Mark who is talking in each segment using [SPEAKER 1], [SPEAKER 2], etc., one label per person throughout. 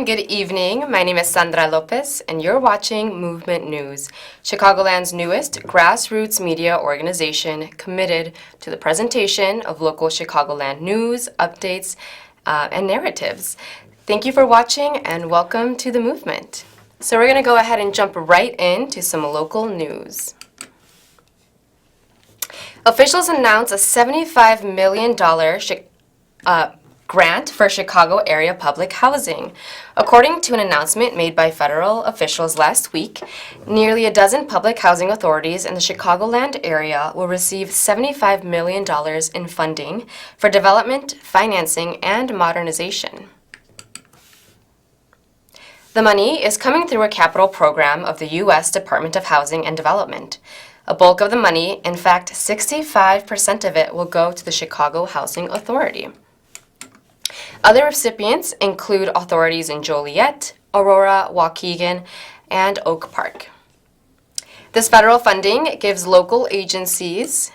[SPEAKER 1] everyone, good evening. My name is Sandra Lopez, and you're watching Movement News, Chicagoland's newest grassroots media organization committed to the presentation of local Chicagoland news, updates, and narratives. Thank you for watching, and welcome to the movement. So we're going to go ahead and jump right into some local news. Officials announced a $75 million grant for Chicago area public housing. According to an announcement made by federal officials last week, nearly a dozen public housing authorities in the Chicagoland area will receive $75 million in funding for development, financing, and modernization. The money is coming through a capital program of the U.S. Department of Housing and Development. A bulk of the money, in fact 65% of it, will go to the Chicago Housing Authority. Other recipients include authorities in Joliet, Aurora, Waukegan, and Oak Park. This federal funding gives local agencies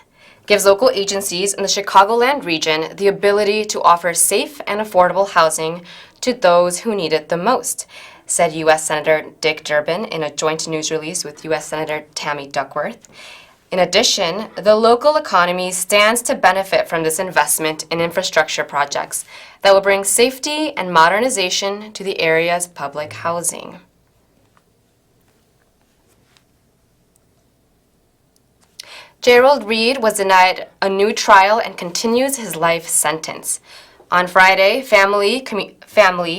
[SPEAKER 1] in the Chicagoland region the ability to offer safe and affordable housing to those who need it the most, said U.S. Senator Dick Durbin in a joint news release with U.S. Senator Tammy Duckworth. In addition, the local economy stands to benefit from this investment in infrastructure projects that will bring safety and modernization to the area's public housing. Gerald Reed was denied a new trial and continues his life sentence. On Friday, family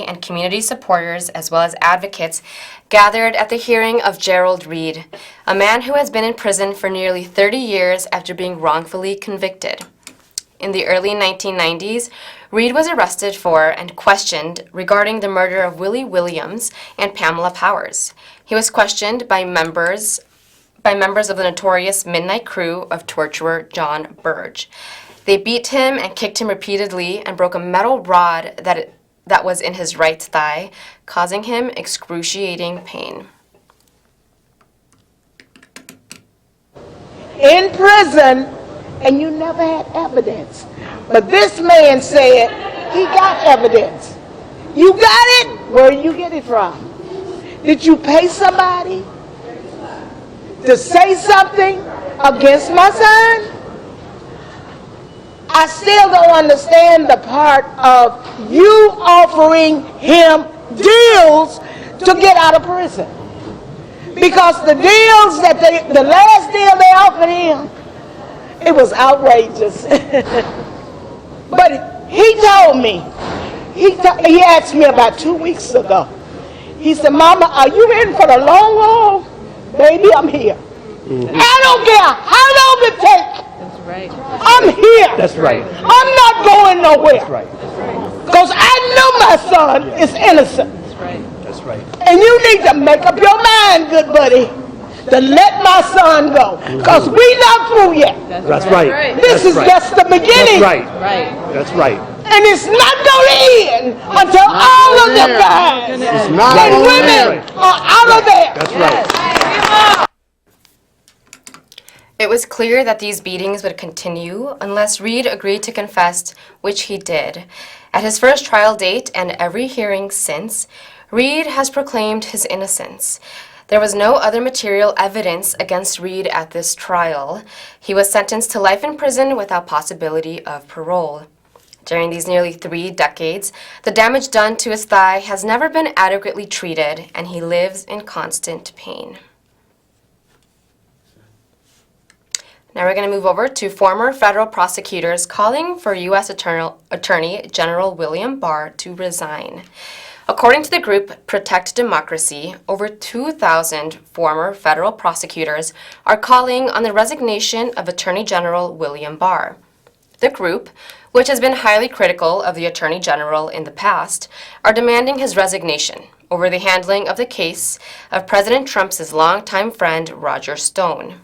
[SPEAKER 1] and community supporters, as well as advocates, gathered at the hearing of Gerald Reed, a man who has been in prison for nearly 30 years after being wrongfully convicted. In the early 1990s, Reed was arrested for and questioned regarding the murder of Willie Williams and Pamela Powers. He was questioned by members of the notorious Midnight Crew of torturer John Burge. They beat him and kicked him repeatedly and broke a metal rod that was in his right thigh, causing him excruciating pain.
[SPEAKER 2] In prison, and you never had evidence. But this man said he got evidence. You got it? Where did you get it from? Did you pay somebody to say something against my son? I still don't understand the part of you offering him deals to get out of prison. Because the deals the last deal they offered him, it was outrageous. But he told me, he asked me about 2 weeks ago. He said, "Mama, are you in for the long haul?" "Baby, I'm here." I don't care how long it takes.
[SPEAKER 3] That's right.
[SPEAKER 2] I'm here.
[SPEAKER 4] That's right.
[SPEAKER 2] I'm not going nowhere.
[SPEAKER 4] That's right.
[SPEAKER 2] Because I know my son is innocent.
[SPEAKER 3] That's right.
[SPEAKER 4] That's right.
[SPEAKER 2] And you need to make up your mind, good buddy, to let my son go. Because we not through yet.
[SPEAKER 4] That's right.
[SPEAKER 2] This is just the beginning.
[SPEAKER 4] That's right.
[SPEAKER 3] Right.
[SPEAKER 4] That's right.
[SPEAKER 2] And it's not going to end until all of the guys
[SPEAKER 4] It's not
[SPEAKER 2] and
[SPEAKER 4] over
[SPEAKER 2] women
[SPEAKER 4] there.
[SPEAKER 2] are out of there.
[SPEAKER 4] That's right.
[SPEAKER 1] It was clear that these beatings would continue unless Reed agreed to confess, which he did. At his first trial date and every hearing since, Reed has proclaimed his innocence. There was no other material evidence against Reed at this trial. He was sentenced to life in prison without possibility of parole. During these nearly 3 decades, the damage done to his thigh has never been adequately treated, and he lives in constant pain. Now we're going to move over to former federal prosecutors calling for U.S. Attorney General William Barr to resign. According to the group Protect Democracy, over 2,000 former federal prosecutors are calling on the resignation of Attorney General William Barr. The group, which has been highly critical of the Attorney General in the past, are demanding his resignation over the handling of the case of President Trump's longtime friend Roger Stone,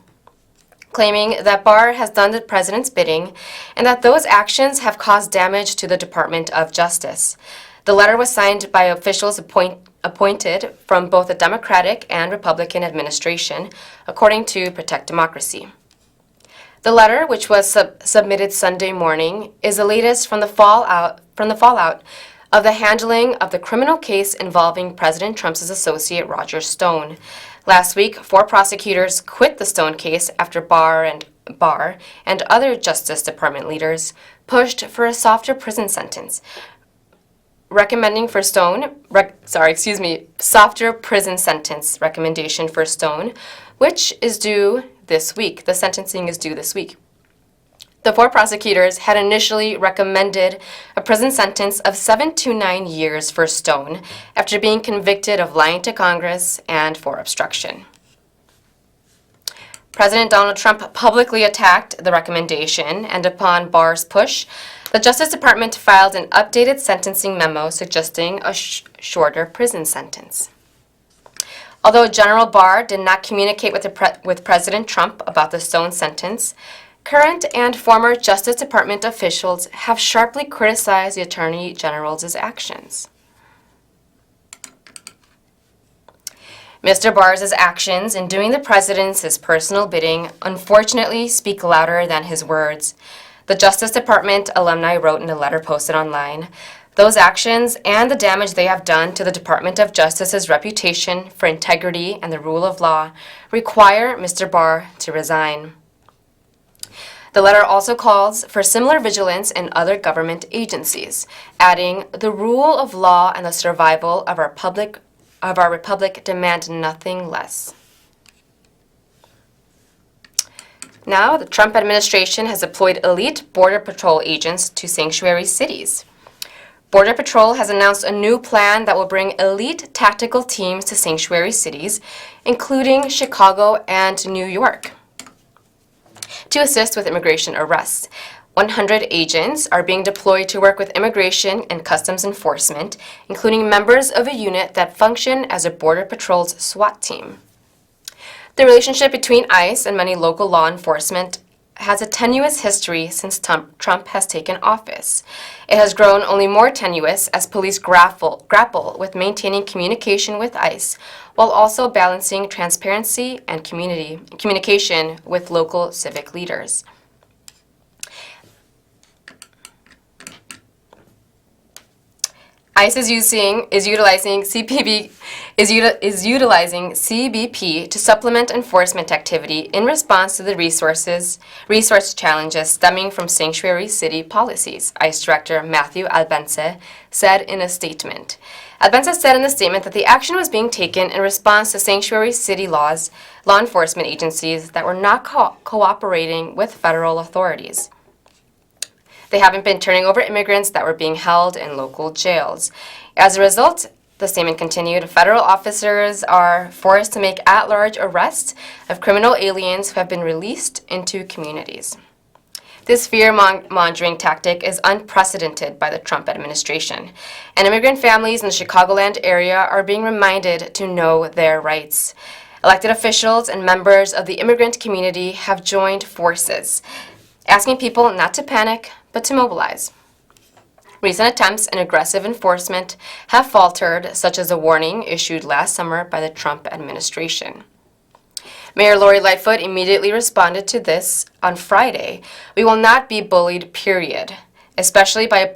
[SPEAKER 1] claiming that Barr has done the president's bidding and that those actions have caused damage to the Department of Justice. The letter was signed by officials appointed from both the Democratic and Republican administration, according to Protect Democracy. The letter, which was submitted Sunday morning, is the latest from the fallout of the handling of the criminal case involving President Trump's associate Roger Stone. Last week, 4 prosecutors quit the Stone case after Barr and other Justice Department leaders pushed for a softer prison sentence, softer prison sentence recommendation for Stone, which is due this week. The sentencing is due this week. The 4 prosecutors had initially recommended a prison sentence of 7 to 9 years for Stone after being convicted of lying to Congress and for obstruction. President Donald Trump publicly attacked the recommendation, and upon Barr's push, the Justice Department filed an updated sentencing memo suggesting a shorter prison sentence. Although General Barr did not communicate with President Trump about the Stone sentence, current and former Justice Department officials have sharply criticized the Attorney General's actions. Mr. Barr's actions in doing the president's personal bidding unfortunately speak louder than his words. The Justice Department alumni wrote in a letter posted online, "Those actions and the damage they have done to the Department of Justice's reputation for integrity and the rule of law require Mr. Barr to resign." The letter also calls for similar vigilance in other government agencies, adding, "The rule of law and the survival of our republic demand nothing less." Now, the Trump administration has deployed elite Border Patrol agents to sanctuary cities. Border Patrol has announced a new plan that will bring elite tactical teams to sanctuary cities, including Chicago and New York, to assist with immigration arrests. 100 agents are being deployed to work with immigration and customs enforcement, including members of a unit that function as a Border Patrol's SWAT team. The relationship between ICE and many local law enforcement has a tenuous history since Trump has taken office. It has grown only more tenuous as police grapple with maintaining communication with ICE while also balancing transparency and communication with local civic leaders. ICE is utilizing CBP to supplement enforcement activity in response to the resource challenges stemming from sanctuary city policies, ICE Director Matthew Albense said in a statement. Albense said in the statement that the action was being taken in response to sanctuary city law enforcement agencies that were not cooperating with federal authorities. They haven't been turning over immigrants that were being held in local jails. As a result, the statement continued, federal officers are forced to make at-large arrests of criminal aliens who have been released into communities. This fear-mongering tactic is unprecedented by the Trump administration, and immigrant families in the Chicagoland area are being reminded to know their rights. Elected officials and members of the immigrant community have joined forces, asking people not to panic, but to mobilize. Recent attempts at aggressive enforcement have faltered, such as a warning issued last summer by the Trump administration. Mayor Lori Lightfoot immediately responded to this on Friday. "We will not be bullied, period, especially by a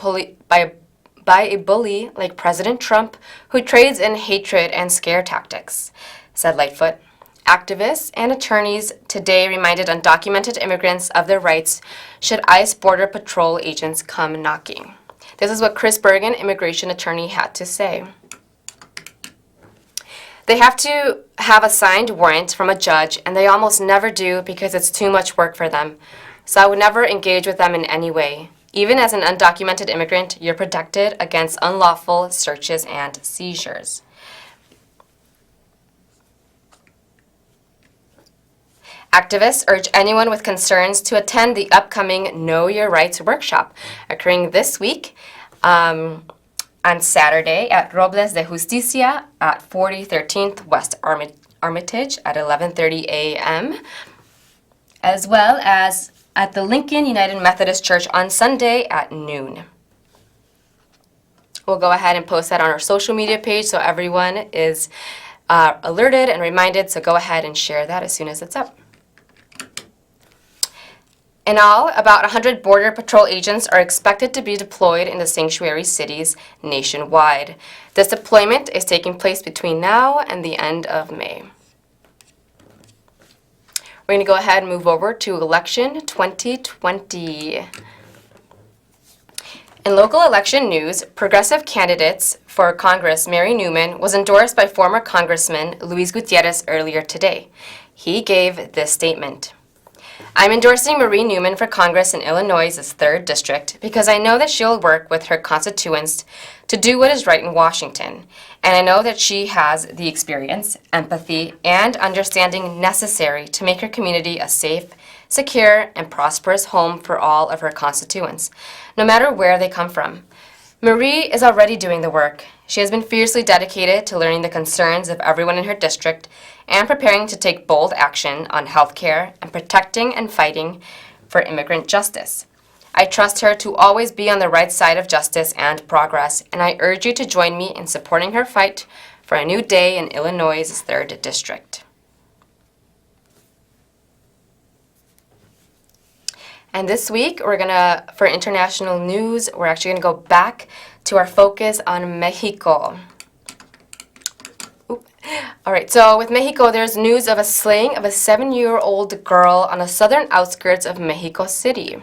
[SPEAKER 1] bully like President Trump who trades in hatred and scare tactics," said Lightfoot. Activists and attorneys today reminded undocumented immigrants of their rights should ICE Border Patrol agents come knocking. This is what Chris Bergen, immigration attorney, had to say. "They have to have a signed warrant from a judge, and they almost never do because it's too much work for them. So I would never engage with them in any way. Even as an undocumented immigrant, you're protected against unlawful searches and seizures." Activists urge anyone with concerns to attend the upcoming Know Your Rights workshop occurring this week on Saturday at Robles de Justicia at 4013th West Armitage at 11:30 a.m., as well as at the Lincoln United Methodist Church on Sunday at noon. We'll go ahead and post that on our social media page so everyone is alerted and reminded, so go ahead and share that as soon as it's up. In all, about 100 Border Patrol agents are expected to be deployed in the sanctuary cities nationwide. This deployment is taking place between now and the end of May. We're going to go ahead and move over to election 2020. In local election news, progressive candidates for Congress Mary Newman was endorsed by former Congressman Luis Gutierrez earlier today. He gave this statement. I'm endorsing Marie Newman for Congress in Illinois' 3rd District because I know that she'll work with her constituents to do what is right in Washington, and I know that she has the experience, empathy, and understanding necessary to make her community a safe, secure, and prosperous home for all of her constituents, no matter where they come from. Marie is already doing the work. She has been fiercely dedicated to learning the concerns of everyone in her district and preparing to take bold action on health care and protecting and fighting for immigrant justice. I trust her to always be on the right side of justice and progress, and I urge you to join me in supporting her fight for a new day in Illinois' 3rd District. And this week, for international news, we're actually gonna go back to our focus on Mexico. All right, so with Mexico, there's news of a slaying of a 7-year-old girl on the southern outskirts of Mexico City.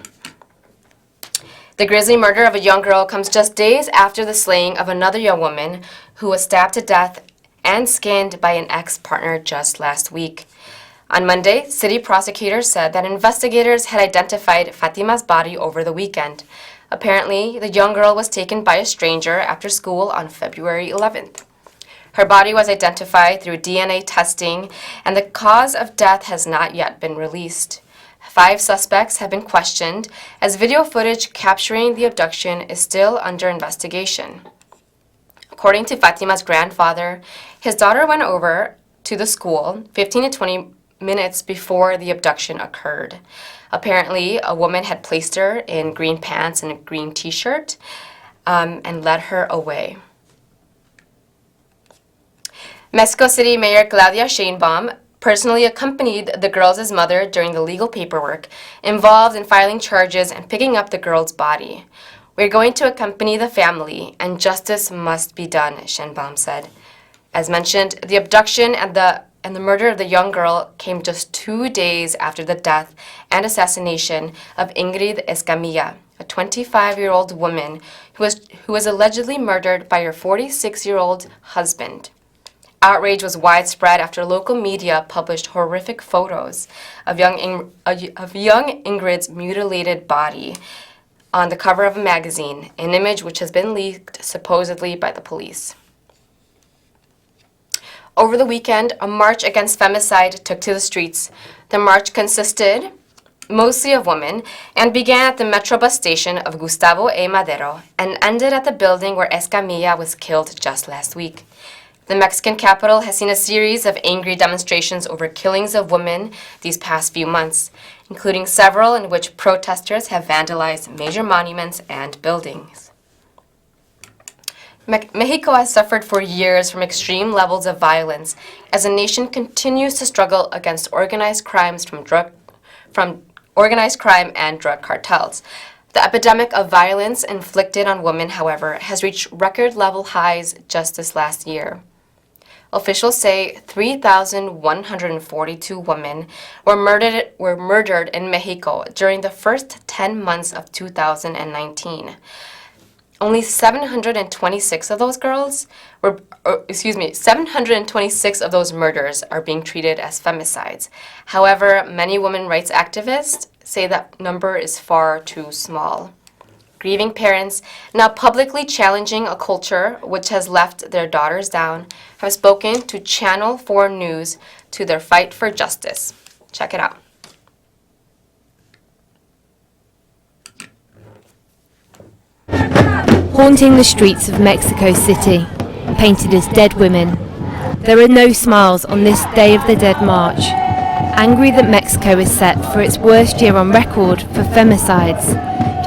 [SPEAKER 1] The grisly murder of a young girl comes just days after the slaying of another young woman who was stabbed to death and skinned by an ex-partner just last week. On Monday, city prosecutors said that investigators had identified Fatima's body over the weekend. Apparently, the young girl was taken by a stranger after school on February 11th. Her body was identified through DNA testing, and the cause of death has not yet been released. 5 suspects have been questioned, as video footage capturing the abduction is still under investigation. According to Fatima's grandfather, his daughter went over to the school 15 to 20 minutes before the abduction occurred. Apparently, a woman had placed her in green pants and a green t-shirt and led her away. Mexico City Mayor Claudia Sheinbaum personally accompanied the girls' mother during the legal paperwork involved in filing charges and picking up the girl's body. We're going to accompany the family, and justice must be done, Sheinbaum said. As mentioned, the abduction and the murder of the young girl came just 2 days after the death and assassination of Ingrid Escamilla, a 25-year-old woman who was allegedly murdered by her 46-year-old husband. Outrage was widespread after local media published horrific photos of young Ingrid's mutilated body on the cover of a magazine, an image which has been leaked supposedly by the police. Over the weekend, a march against femicide took to the streets. The march consisted mostly of women and began at the Metro bus station of Gustavo A. Madero and ended at the building where Escamilla was killed just last week. The Mexican capital has seen a series of angry demonstrations over killings of women these past few months, including several in which protesters have vandalized major monuments and buildings. Mexico has suffered for years from extreme levels of violence as the nation continues to struggle against organized crime and drug cartels. The epidemic of violence inflicted on women, however, has reached record-level highs just this last year. Officials say 3,142 women were murdered in Mexico during the first 10 months of 2019. Only 726 of those 726 of those murders are being treated as femicides. However, many women rights activists say that number is far too small. Grieving parents, now publicly challenging a culture which has left their daughters down, have spoken to Channel 4 News to their fight for justice. Check it out.
[SPEAKER 3] Haunting the streets of Mexico City, painted as dead women, there are no smiles on this Day of the Dead march. Angry that Mexico is set for its worst year on record for femicides,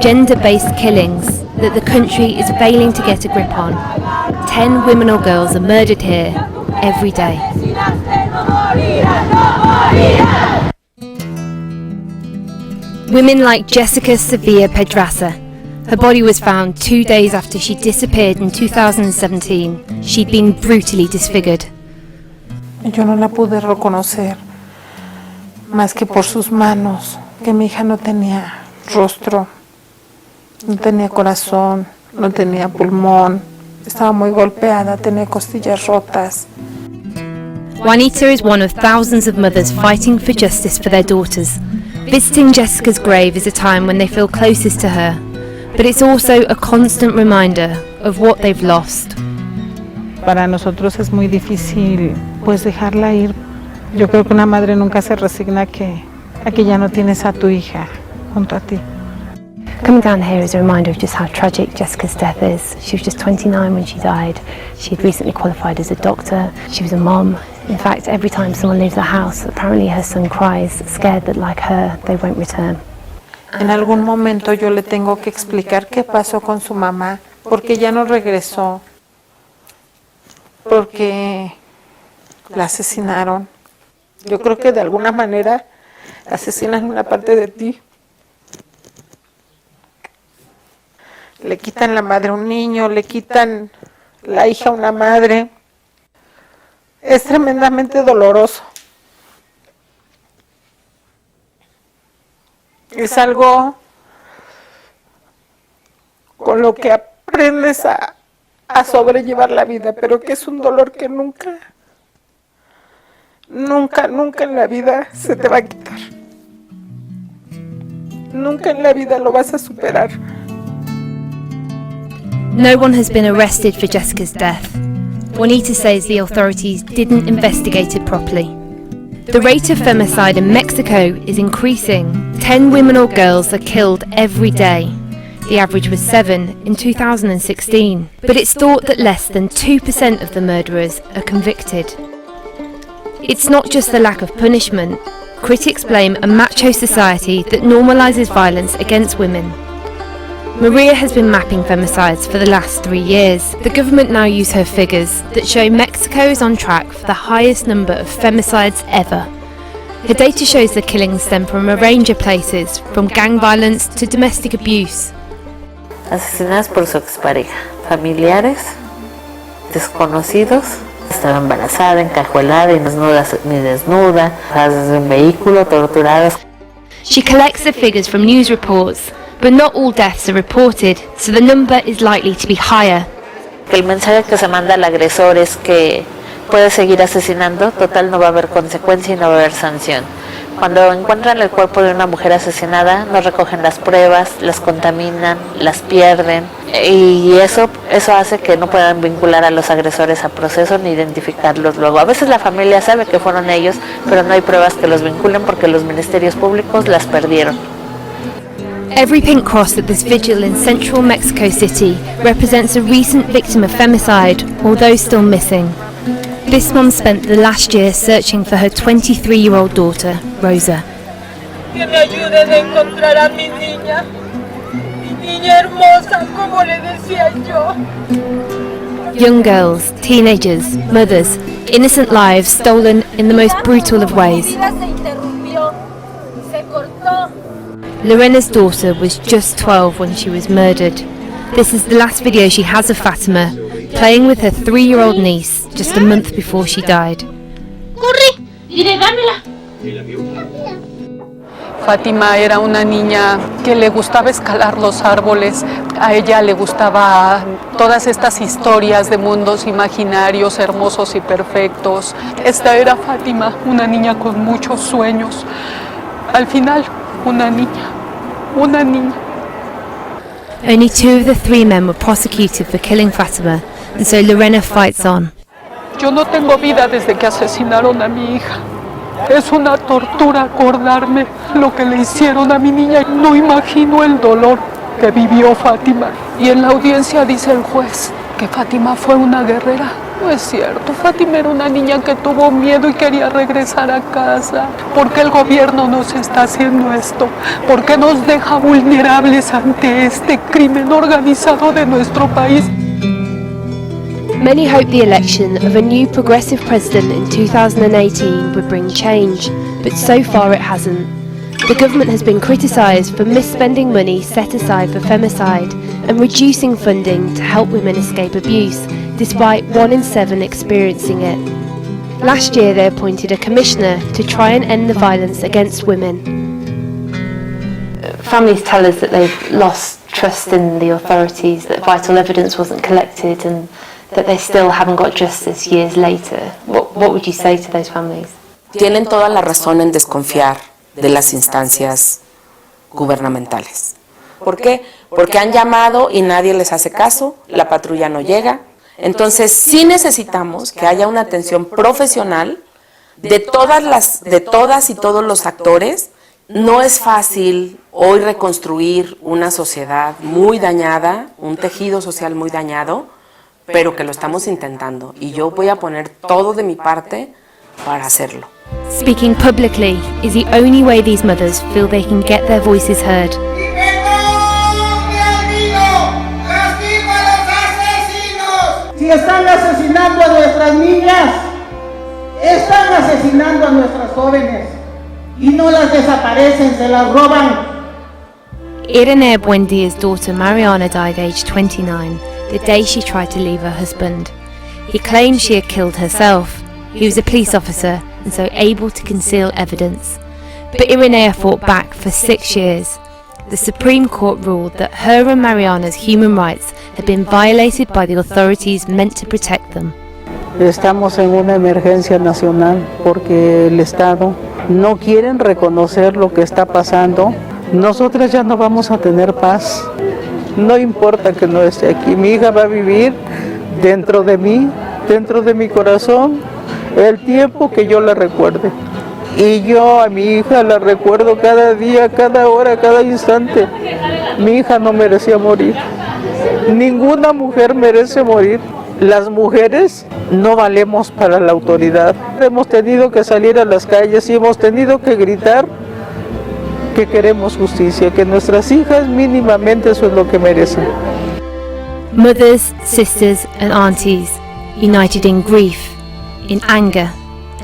[SPEAKER 3] gender-based killings that the country is failing to get a grip on. 10 women or girls are murdered here every day. Women like Jessica Sevilla Pedraza. Her body was found 2 days after she disappeared in 2017. She'd been brutally disfigured.
[SPEAKER 4] Yo no la pude reconocer más que por sus manos, que mi hija no tenía rostro, no tenía corazón, no tenía pulmón, estaba muy golpeada, tenía costillas rotas.
[SPEAKER 3] Juanita is one of thousands of mothers fighting for justice for their daughters. Visiting Jessica's grave is a time when they feel closest to her, but it's also a constant reminder of what they've lost.
[SPEAKER 4] Para nosotros es muy difícil pues dejarla ir. Yo creo que una madre nunca se resigna a que ya no tienes a tu hija junto a ti.
[SPEAKER 3] Coming down here is a reminder of just how tragic Jessica's death is. She was just 29 when she died. She had recently qualified as a doctor. She was a mom. In fact, every time someone leaves the house, apparently her son cries, scared that like her, they won't return.
[SPEAKER 4] En algún momento yo le tengo que explicar qué pasó con su mamá, porque ya no regresó, porque la asesinaron. Yo creo que de alguna manera asesinan una parte de ti. Le quitan la madre a un niño, le quitan la hija a una madre. Es tremendamente doloroso. Es algo con lo que aprendes a sobrellevar la vida, pero que es un dolor que nunca en la vida se te va a quitar. Nunca en la vida lo vas a superar.
[SPEAKER 3] No one has been arrested for Jessica's death. Juanita says the authorities didn't investigate it properly. The rate of femicide in Mexico is increasing. 10 women or girls are killed every day. The average was 7 in 2016. But it's thought that less than 2% of the murderers are convicted. It's not just the lack of punishment. Critics blame a macho society that normalises violence against women. Maria has been mapping femicides for the last 3 years. The government now use her figures that show Mexico is on track for the highest number of femicides ever. Her data shows the killings stem from a range of places, from gang violence to domestic abuse.
[SPEAKER 5] Asesinadas por su expareja, familiares, desconocidos. Estaba embarazada, encajuelada y ni desnuda, desde un vehículo, torturadas.
[SPEAKER 3] She collects the figures from news reports, but not all deaths are reported, so the number is likely to be higher.
[SPEAKER 5] El mensaje que se manda al agresor es que puede seguir asesinando, total no va a haber consecuencia y no va a haber sanción. Cuando encuentran el cuerpo de una mujer asesinada, no recogen las pruebas, las contaminan, las pierden y eso hace que no puedan vincular a los agresores a proceso ni identificarlos luego. A veces la familia sabe que fueron ellos, pero no hay pruebas que los vinculen porque los ministerios públicos las perdieron.
[SPEAKER 3] Every pink cross at this vigil in central Mexico City represents a recent victim of femicide, although still missing. This mum spent the last year searching for her 23-year-old daughter, Rosa.
[SPEAKER 6] Que me ayuden a encontrar a mi niña hermosa, como le decía yo.
[SPEAKER 3] Young girls, teenagers, mothers, innocent lives stolen in the most brutal of ways. Lorena's daughter was just 12 when she was murdered. This is the last video she has of Fatima, playing with her 3-year-old niece just a month before she died.
[SPEAKER 7] Fátima era una niña que le gustaba escalar los árboles, a ella le gustaba todas estas historias de mundos imaginarios hermosos y perfectos. Esta era Fátima, una niña con muchos sueños. Al final, una niña.
[SPEAKER 3] Only 2 of the 3 men were prosecuted for killing Fatima, and so Lorena fights on.
[SPEAKER 7] Yo no tengo vida desde que asesinaron a mi hija. Es una tortura acordarme lo que le hicieron a mi niña. No imagino el dolor que vivió Fátima. Y en la audiencia dice el juez que Fátima fue una guerrera. No es cierto, Fátima era una niña que tuvo miedo y quería regresar a casa. ¿Por qué el gobierno nos está haciendo esto? ¿Por qué nos deja vulnerables ante este crimen organizado de nuestro país?
[SPEAKER 3] Many hoped the election of a new progressive president in 2018 would bring change, but so far it hasn't. The government has been criticised for misspending money set aside for femicide and reducing funding to help women escape abuse, despite 1 in 7 experiencing it. Last year they appointed a commissioner to try and end the violence against women.
[SPEAKER 8] Families tell us that they've lost trust in the authorities, that vital evidence wasn't collected and that they still haven't got justice years later. What would you say to those families?
[SPEAKER 9] Tienen toda la razón en desconfiar de las instancias gubernamentales. ¿Por qué? Porque han llamado y nadie les hace caso, la patrulla no llega. Entonces sí necesitamos que haya una atención profesional de todas y todos los actores. No es fácil hoy reconstruir una sociedad muy dañada, un tejido social muy dañado, pero que lo estamos intentando y yo voy a poner todo de mi parte para hacerlo.
[SPEAKER 3] Speaking publicly is the only way these mothers feel they can get their voices heard.
[SPEAKER 2] Si están asesinando a nuestras niñas, están asesinando a nuestras jóvenes y no las desaparecen, se las roban.
[SPEAKER 3] Irene Buendia's daughter Mariana died aged 29, the day she tried to leave her husband. He claimed she had killed herself. He was a police officer and so able to conceal evidence. But Irene fought back for 6 years. The Supreme Court ruled that her and Mariana's human rights had been violated by the authorities meant to protect them.
[SPEAKER 10] Estamos en una emergencia nacional porque el Estado no quiere reconocer lo que está pasando. Nosotras ya no vamos a tener paz. No importa que no esté aquí. Mi hija va a vivir dentro de mí, dentro de mi corazón, el tiempo que yo la recuerde. Y yo a mi hija la recuerdo cada día, cada hora, cada instante. Mi hija no merecía morir. Ninguna mujer merece morir. Las mujeres no valemos para la autoridad. Hemos tenido que salir a las calles y hemos tenido que gritar que queremos justicia, que nuestras hijas mínimamente eso es lo que merecen.
[SPEAKER 3] Mothers, sisters and aunties, united in grief, in anger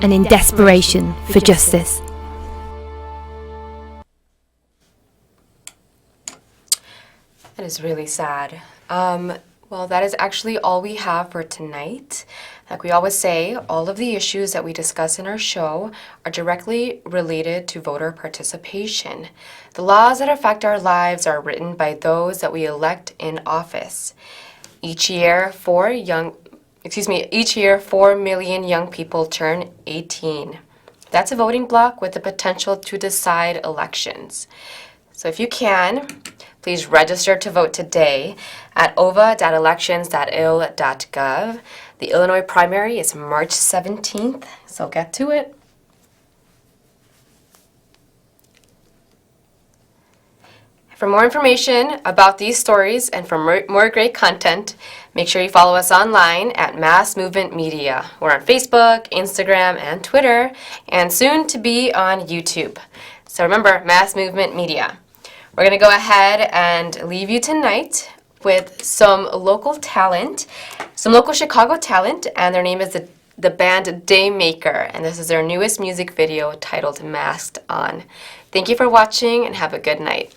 [SPEAKER 3] and in desperation for justice.
[SPEAKER 1] That is really sad. Well, that is actually all we have for tonight. Like we always say, all of the issues that we discuss in our show are directly related to voter participation. The laws that affect our lives are written by those that we elect in office. Each year, 4 million young people turn 18. That's a voting bloc with the potential to decide elections. So if you can, please register to vote today at ova.elections.il.gov. The Illinois primary is March 17th, so get to it. For more information about these stories and for more great content, make sure you follow us online at Mass Movement Media. We're on Facebook, Instagram, and Twitter, and soon to be on YouTube. So remember, Mass Movement Media. We're going to go ahead and leave you tonight with some local talent, some local Chicago talent, and their name is the band Daymaker, and this is their newest music video titled Masked On. Thank you for watching and have a good night.